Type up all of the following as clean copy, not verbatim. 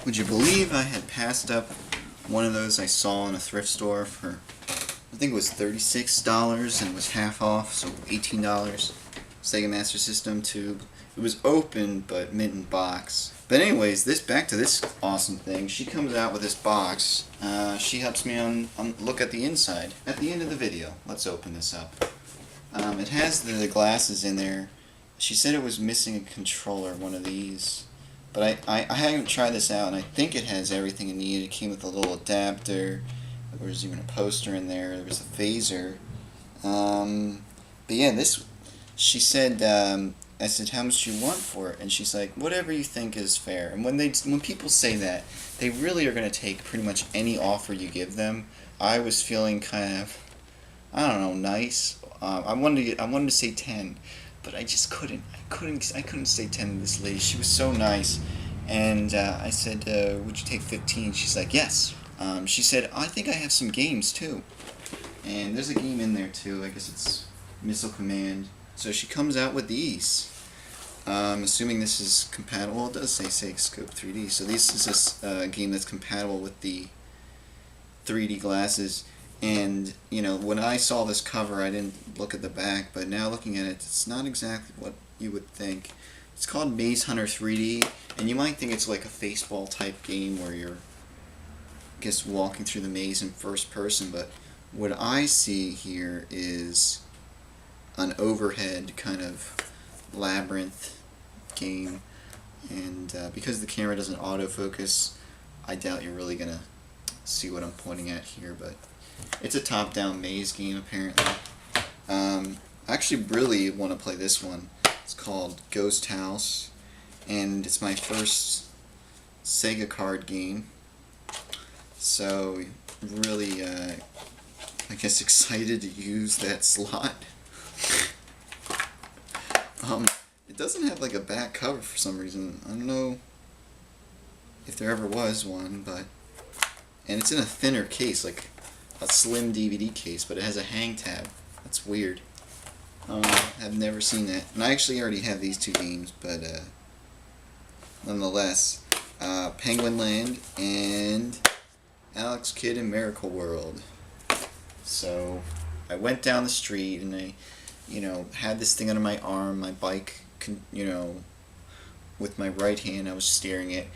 Would you believe I had passed up one of those I saw in a thrift store for, I think it was $36 and it was half off, so $18. Sega Master System tube. It was open but mint in box. But anyways, back to this awesome thing. She comes out with this box. She helps me on look at the inside. At the end of the video, let's open this up. It has the glasses in there. She said it was missing a controller, one of these. But I haven't tried this out, and I think it has everything it needed. It came with a little adapter. There was even a poster in there. There was a phaser. But yeah, she said, I said, how much do you want for it? And she's like, whatever you think is fair. And when people say that, they really are going to take pretty much any offer you give them. I was feeling kind of, I don't know, nice. I wanted to say 10. But I just couldn't. I couldn't say 10 to this lady. She was so nice. And I said, would you take 15? She's like, yes. She said, I think I have some games too. And there's a game in there too. I guess it's Missile Command. So she comes out with these. Assuming this is compatible. Well, it does say SegaScope 3D. So this is a game that's compatible with the 3D glasses. And, you know, when I saw this cover, I didn't look at the back, but now looking at it, it's not exactly what you would think. It's called Maze Hunter 3D, and you might think it's like a Faceball type game where you're, I guess, walking through the maze in first person, but what I see here is an overhead kind of labyrinth game, and because the camera doesn't autofocus, I doubt you're really going to see what I'm pointing at here, but it's a top-down maze game, apparently. I actually really want to play this one. It's called Ghost House, and it's my first Sega card game. So, really, I guess excited to use that slot. It doesn't have like a back cover for some reason. I don't know if there ever was one, but... And it's in a thinner case, like a slim DVD case, but it has a hang tab. That's weird. I've never seen that. And I actually already have these two games, but nonetheless, Penguin Land and Alex Kidd in Miracle World. So I went down the street and I, had this thing under my arm, my bike, with my right hand I was steering it.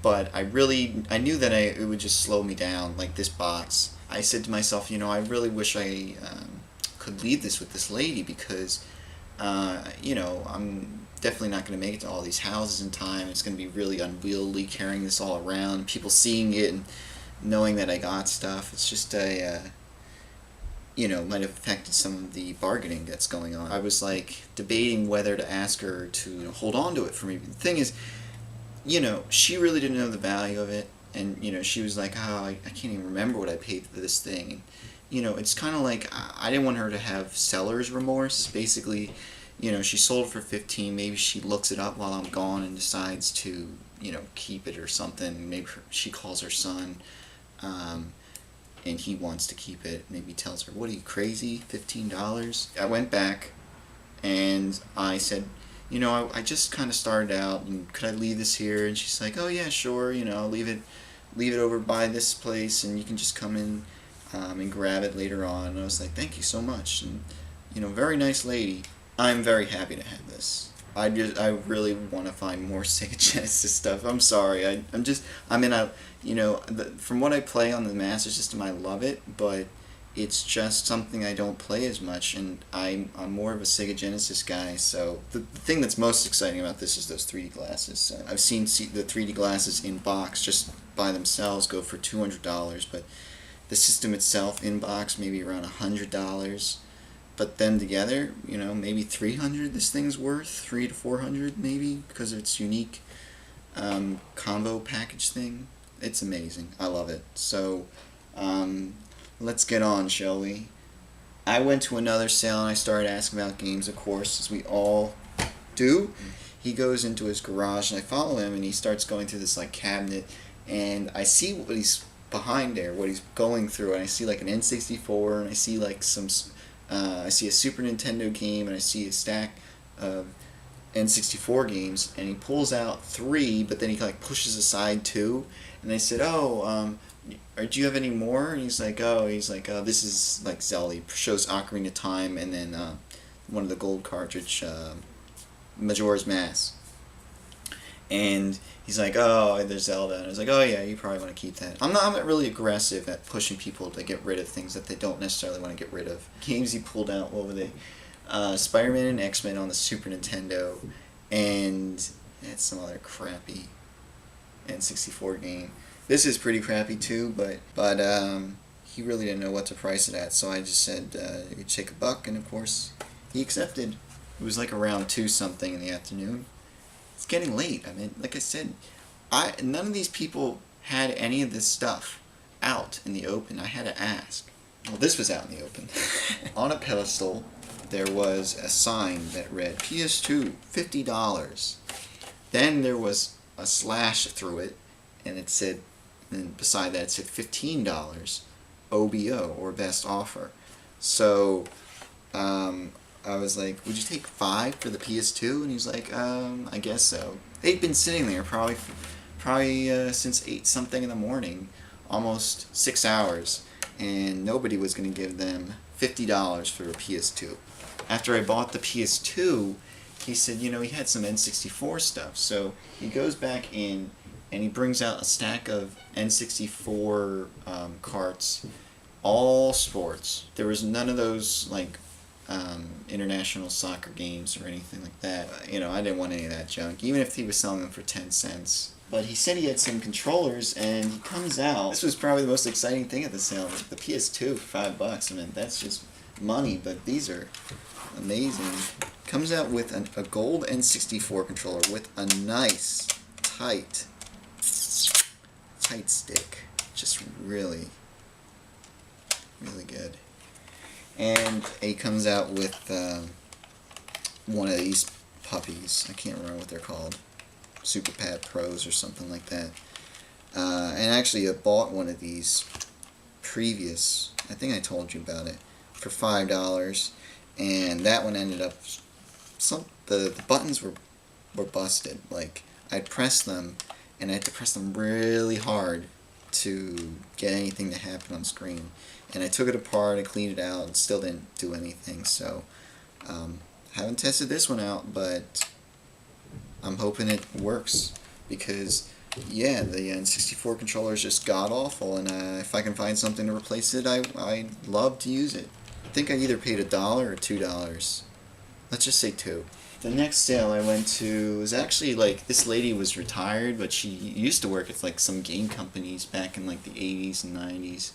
But I knew that it would just slow me down, like this box. I said to myself, I really wish I could leave this with this lady because, I'm definitely not going to make it to all these houses in time. It's going to be really unwieldy carrying this all around, people seeing it and knowing that I got stuff. It's just might have affected some of the bargaining that's going on. I was like debating whether to ask her to hold on to it for me. The thing is, she really didn't know the value of it, and, she was like, oh, I can't even remember what I paid for this thing. And, it's kind of like, I didn't want her to have seller's remorse. Basically, she sold it for 15, maybe she looks it up while I'm gone and decides to, keep it or something. Maybe she calls her son, and he wants to keep it. Maybe tells her, what are you, crazy, $15? I went back, and I said, I just kind of started out, and could I leave this here? And she's like, oh yeah, sure, leave it over by this place, and you can just come in and grab it later on. And I was like, thank you so much, and very nice lady. I'm very happy to have this. I really want to find more Sega Genesis stuff. I'm sorry, from what I play on the Master System, I love it, but it's just something I don't play as much, and I'm more of a Sega Genesis guy, so the thing that's most exciting about this is those 3D glasses. I've seen the 3D glasses in box just by themselves go for $200, but the system itself in box maybe around $100, but then together, maybe $300 this thing's worth, $300 to $400 maybe, because of its unique combo package thing. It's amazing. I love it. So, let's get on, shall we? I went to another sale and I started asking about games, of course, as we all do. He goes into his garage and I follow him and he starts going through this like cabinet and I see what he's behind there, what he's going through, and I see like an N64 and I see like I see a Super Nintendo game and I see a stack of N64 games, and he pulls out 3, but then he like pushes aside 2, and they said, "Oh, or do you have any more?" And he's like, "Oh, this is like Zelda." He shows Ocarina of Time, and then one of the gold cartridge, Majora's Mask. And he's like, "Oh, there's Zelda," and I was like, "Oh yeah, you probably want to keep that." I'm not really aggressive at pushing people to get rid of things that they don't necessarily want to get rid of. Games he pulled out, what were they? Spider-Man and X-Men on the Super Nintendo, and it's some other crappy N64 game. This is pretty crappy too, but he really didn't know what to price it at, so I just said you could take $1, and of course he accepted. It was like around 2 something in the afternoon. It's getting late. I mean, like I said, none of these people had any of this stuff out in the open. I had to ask. Well, this was out in the open. On a pedestal, there was a sign that read PS2 $50. Then there was a slash through it, and it said, and beside that it said $15 OBO, or best offer. So I was like, "Would you take 5 for the PS2? And he's like, "I guess so." They'd been sitting there probably since 8 something in the morning, almost 6 hours, and nobody was going to give them $50 for a PS2. After I bought the PS2, he said, he had some N64 stuff. So he goes back in and he brings out a stack of N64 carts, all sports. There was none of those like international soccer games or anything like that. I didn't want any of that junk, even if he was selling them for 10 cents. But he said he had some controllers, and he comes out. This was probably the most exciting thing at the sale. The PS2 for $5. I mean, that's just money, but these are amazing. Comes out with a gold N64 controller with a nice, tight stick. Just really, really good. And he comes out with one of these puppies. I can't remember what they're called. Super Pad Pros or something like that. And actually I bought one of these previous, I think I told you about it, for $5. And that one ended up, the buttons were busted. Like, I'd press them, and I had to press them really hard to get anything to happen on screen. And I took it apart, I cleaned it out, and still didn't do anything. So, haven't tested this one out, but I'm hoping it works, because yeah, the N64 controller is just god-awful, and if I can find something to replace it, I'd love to use it. I think I either paid $1 or $2. Let's just say 2. The next sale I went to was actually, like, this lady was retired, but she used to work at like some game companies back in like the 80s and 90s.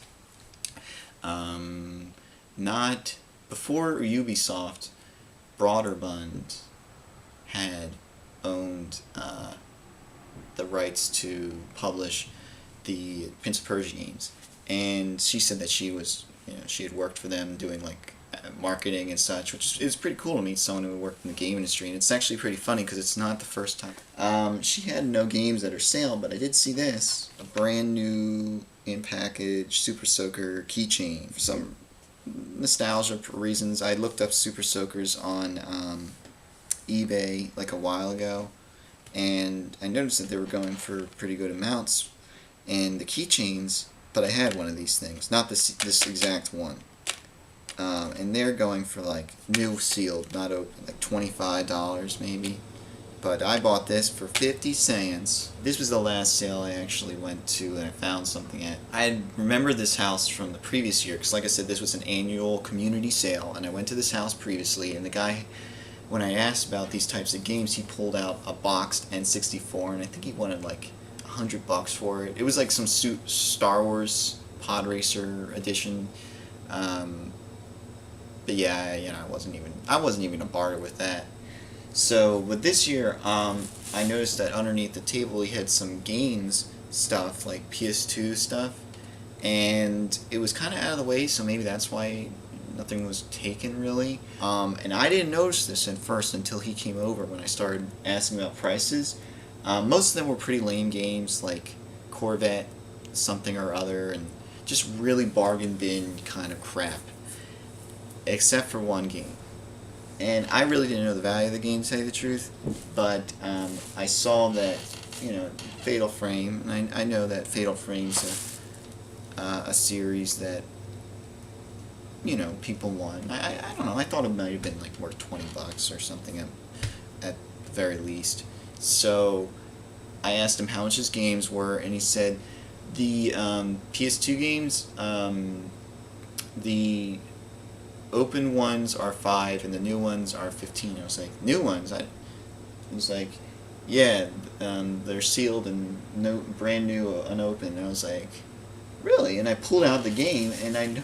Not before Ubisoft, Broderbund had owned the rights to publish the Prince of Persia games, and she said that she was, she had worked for them doing like marketing and such, which is pretty cool to meet someone who worked in the game industry. And it's actually pretty funny because it's not the first time. She had no games at her sale, but I did see this, a brand new in package Super Soaker keychain. For some nostalgia reasons, I looked up Super Soakers on eBay like a while ago, and I noticed that they were going for pretty good amounts, and the keychains, but I had one of these things, not this exact one, and they're going for like new sealed, not open, like $25 maybe, but I bought this for 50 cents. This was the last sale I actually went to and I found something at. I remember this house from the previous year, because like I said, this was an annual community sale, and I went to this house previously, and the guy, when I asked about these types of games, he pulled out a boxed N64, and I think he wanted like $100 for it. It was like some Star Wars Pod Racer edition, but yeah, I wasn't even a barter with that. So, but this year, I noticed that underneath the table he had some games stuff, like PS2 stuff, and it was kind of out of the way, so maybe that's why nothing was taken really. And I didn't notice this at first until he came over when I started asking about prices. Most of them were pretty lame games, like Corvette something or other, and just really bargain bin kind of crap. Except for one game. And I really didn't know the value of the game, to tell you the truth, but I saw that, Fatal Frame, and I know that Fatal Frame's a series that, people want. I don't know, I thought it might have been like worth $20 or something at the very least. So I asked him how much his games were, and he said the PS2 games, the open ones are $5 and the new ones are $15. I was like, new ones? I was like, yeah, they're sealed and brand new, unopened. And I was like, really? And I pulled out the game, and then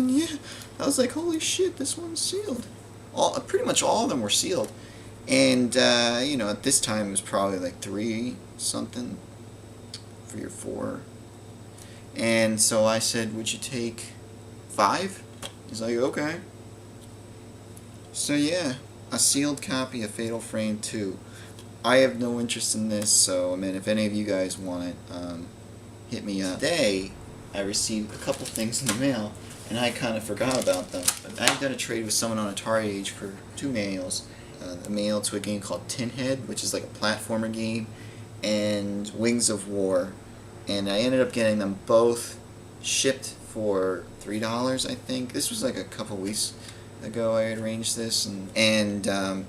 yeah, I was like, holy shit, this one's sealed. Pretty much all of them were sealed, and at this time it was probably like 3 or 4, and so I said, would you take 5? He's like, okay. So yeah, a sealed copy of Fatal Frame 2. I have no interest in this, so I mean, if any of you guys want it, hit me up. Today, I received a couple things in the mail, and I kind of forgot about them. I got a trade with someone on Atari Age for 2 mails. A mail to a game called Tin Head, which is like a platformer game, and Wings of War. And I ended up getting them both shipped for $3, I think. This was like a couple weeks ago I had arranged this. And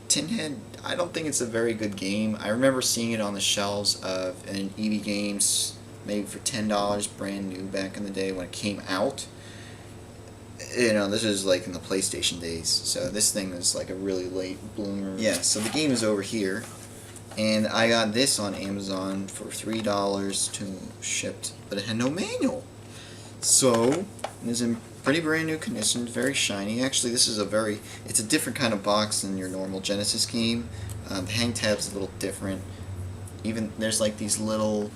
Tin Head, I don't think it's a very good game. I remember seeing it on the shelves of an EB Games, maybe for $10, brand new back in the day when it came out. This is like in the PlayStation days, so this thing is like a really late bloomer. Yeah, so the game is over here, and I got this on Amazon for $3 to shipped, but it had no manual. So it is in pretty brand new condition, very shiny. Actually, this is it's a different kind of box than your normal Genesis game. The hang tab's a little different. Even there's like these little.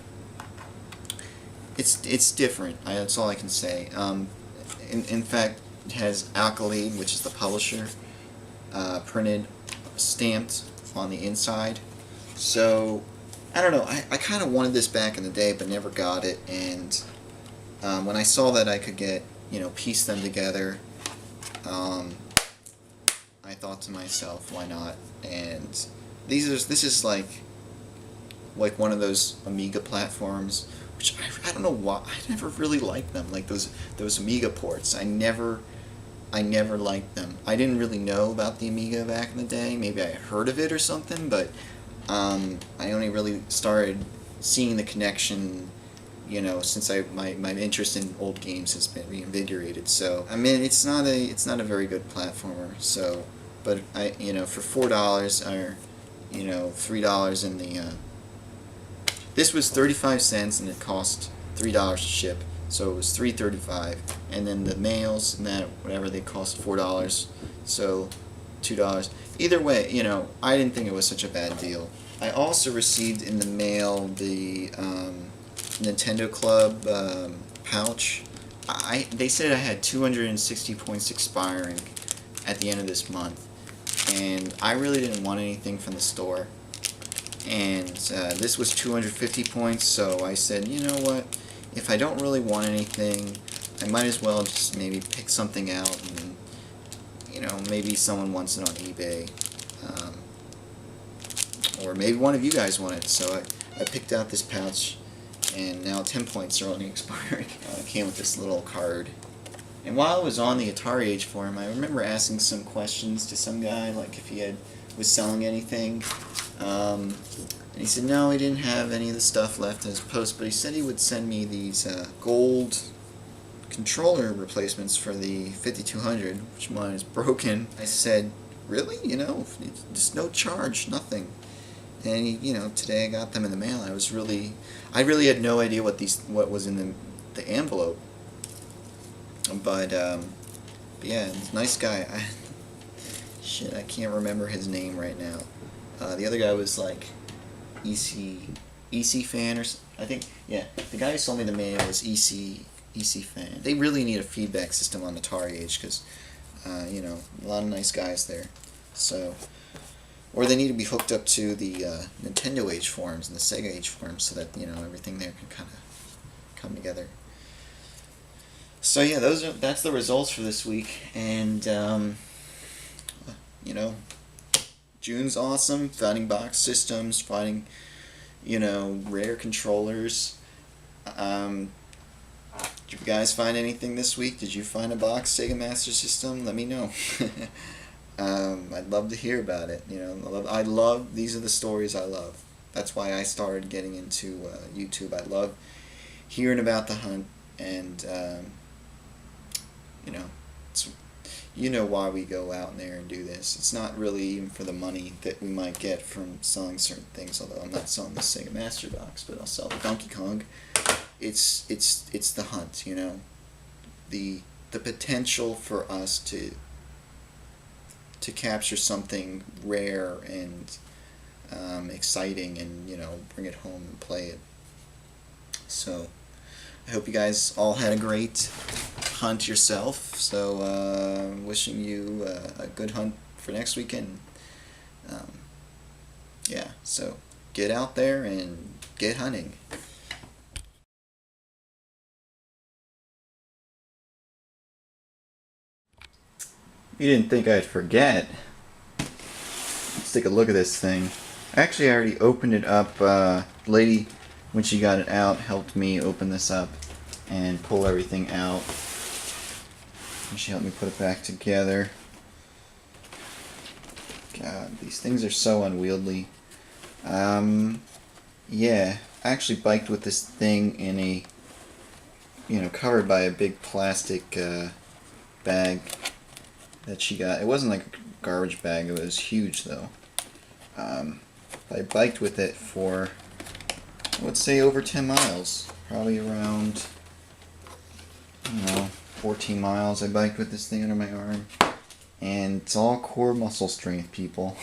It's different. That's all I can say. In fact, it has Alkaloid, which is the publisher, printed, stamped on the inside. So, I don't know, I kind of wanted this back in the day, but never got it, and when I saw that I could piece them together, I thought to myself, why not? And this is like one of those Amiga platforms, which I don't know why, I never really liked them, like those Amiga ports. I never liked them. I didn't really know about the Amiga back in the day. Maybe I heard of it or something, but I only really started seeing the connection, since my interest in old games has been reinvigorated. So I mean, it's not a very good platformer. So, but for $4 or $3 in the this was 35 cents and it cost $3 to ship, so it was $3.35, and then the mails and that, whatever, they cost $4, so $2. Either way, I didn't think it was such a bad deal. I also received in the mail the Nintendo Club pouch. They said I had 260 points expiring at the end of this month, and I really didn't want anything from the store. And this was 250 points, so I said, you know what, if I don't really want anything, I might as well just maybe pick something out, and maybe someone wants it on eBay, or maybe one of you guys want it. So I picked out this pouch, and now 10 points are only expiring. It came with this little card. And while I was on the Atari Age forum, I remember asking some questions to some guy, like if he was selling anything. And he said no, he didn't have any of the stuff left in his post, but he said he would send me these gold controller replacements for the 5200, which mine is broken. I said, really? Just no charge, nothing. And today I got them in the mail. I really had no idea what was in the envelope. But yeah, nice guy. I can't remember his name right now. The other guy was like EC fan, or I think, yeah, the guy who sold me the mail was EC fan. They really need a feedback system on the Atari Age, because a lot of nice guys there. So, or they need to be hooked up to the Nintendo Age forums and the Sega Age forums, so that everything there can kind of come together. So yeah, that's the results for this week, and you know, June's awesome. Finding box systems, finding, you know, rare controllers. Did you guys find anything this week? Did you find a box Sega Master System? Let me know. I'd love to hear about it. You know, I love these are the stories I love. That's why I started getting into YouTube. I love hearing about the hunt, and you know, it's, you know why we go out there and do this. It's not really even for the money that we might get from selling certain things. Although I'm not selling the Sega Master Box, but I'll sell the Donkey Kong. It's the hunt. You know, the potential for us to capture something rare and exciting, and you know, bring it home and play it. So I hope you guys all had a great hunt yourself. So wishing you a good hunt for next weekend. Yeah, so get out there and get hunting. You didn't think I'd forget. Let's take a look at this thing. Actually, I already opened it up. Lady, when she got it out, helped me open this up and pull everything out. And she helped me put it back together. God, these things are so unwieldy. Yeah, I actually biked with this thing in a, you know, covered by a big plastic bag that she got. It wasn't like a garbage bag, it was huge though. I biked with it for, I would say, over 10 miles. Probably around, I don't know, 14 miles I biked with this thing under my arm. And it's all core muscle strength, people.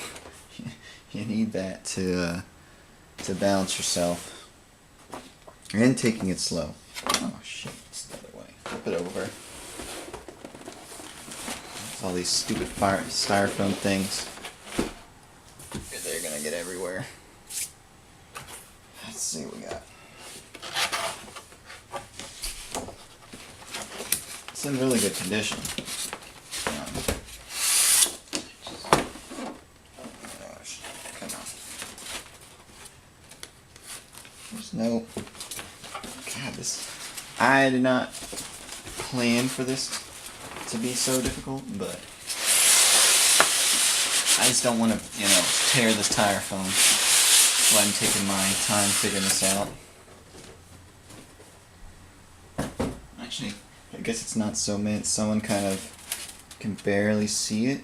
You need that to balance yourself. And taking it slow. Oh shit, it's the other way. Flip it over. All these stupid styrofoam things. They're gonna get everywhere. Let's see what we got. It's in really good condition. Oh my gosh, come on. There's no... God, this... I did not plan for this to be so difficult, but I just don't want to, you know, tear this styrofoam. That's why I'm taking my time figuring this out. Actually, I guess it's not so bad. Someone kind of can barely see it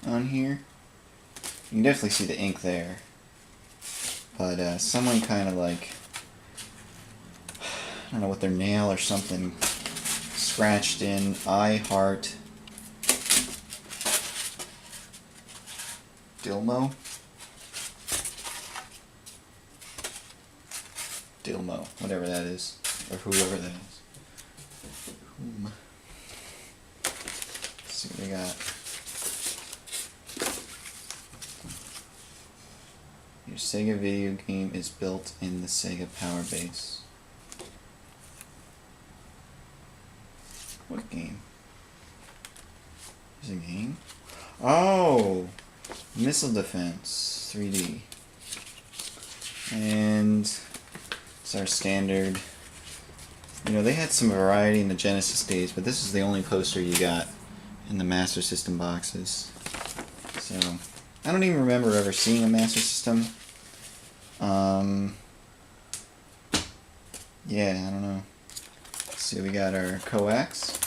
on here. You can definitely see the ink there, but someone kind of like, I don't know, with their nail or something, scratched in I heart Dilmo, whatever that is, or whoever that is. Let's see what we got. Your Sega video game is built in the Sega Power Base. What game? Is it a game? Oh! Missile Defense 3D. And it's our standard. You know, they had some variety in the Genesis days, but this is the only poster you got in the Master System boxes. So, I don't even remember ever seeing a Master System. Yeah, I don't know. Let's see, we got our coax.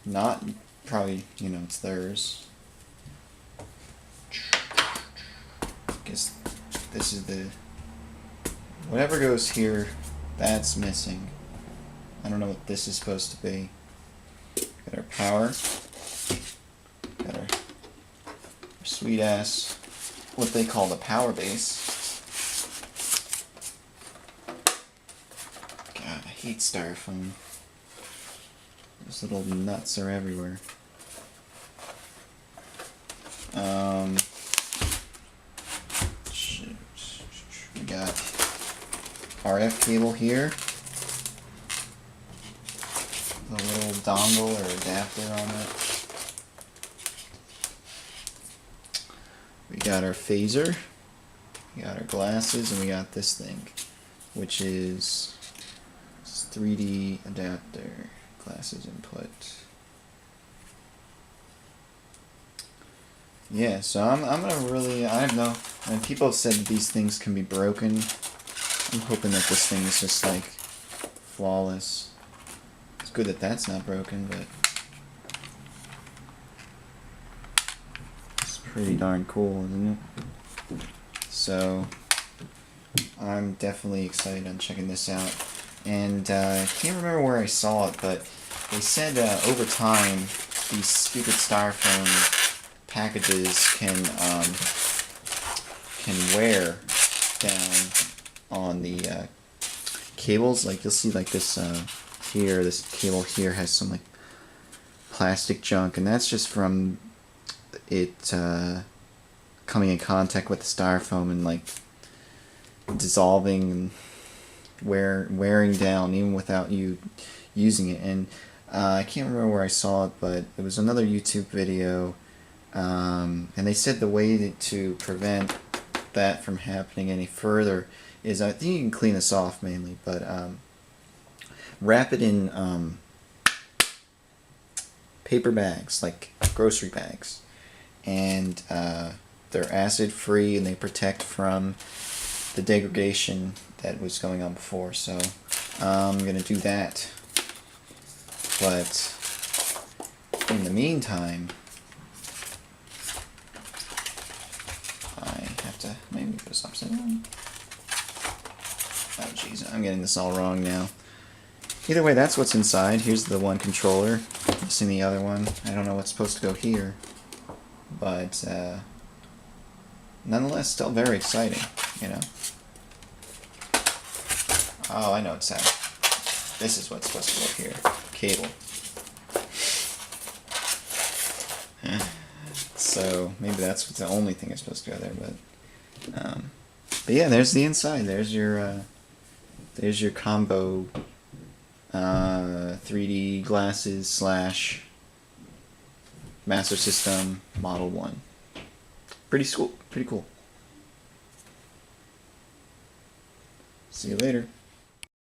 Not, probably, you know, it's theirs. Guess this is the... Whatever goes here, that's missing. I don't know what this is supposed to be. Got our power. Got our sweet ass, what they call the power base. God, I hate styrofoam. Those little nuts are everywhere. We got RF cable here. The little dongle or adapter on it. got our phaser, we got our glasses, and we got this thing, which is 3D adapter, glasses input. Yeah, so I'm gonna really, I don't know, and people have said that these things can be broken. I'm hoping that this thing is just like flawless. It's good that that's not broken, but it's pretty darn cool, isn't it? So I'm definitely excited on checking this out. And I can't remember where I saw it, but they said over time these stupid styrofoam packages can wear down on the cables. Like you'll see, like this here, this cable here has some like plastic junk, and that's just from it coming in contact with the styrofoam and like dissolving and wearing down even without you using it. And I can't remember where I saw it, but it was another YouTube video, and they said the way to prevent that from happening any further is, I think you can clean this off mainly, but wrap it in paper bags, like grocery bags, and they're acid free and they protect from the degradation that was going on before. So I'm gonna do that, but in the meantime I have to maybe put this upside down. Oh jeez, I'm getting this all wrong now. Either way, that's what's inside. Here's the one controller, missing the other one. I don't know what's supposed to go here, but nonetheless, still very exciting, you know. Oh, I know it's sad. This is what's supposed to go here. Cable. So maybe that's the only thing that's supposed to go there, but yeah, there's the inside. There's your combo 3D glasses / Master System Model 1. Pretty cool. See you later.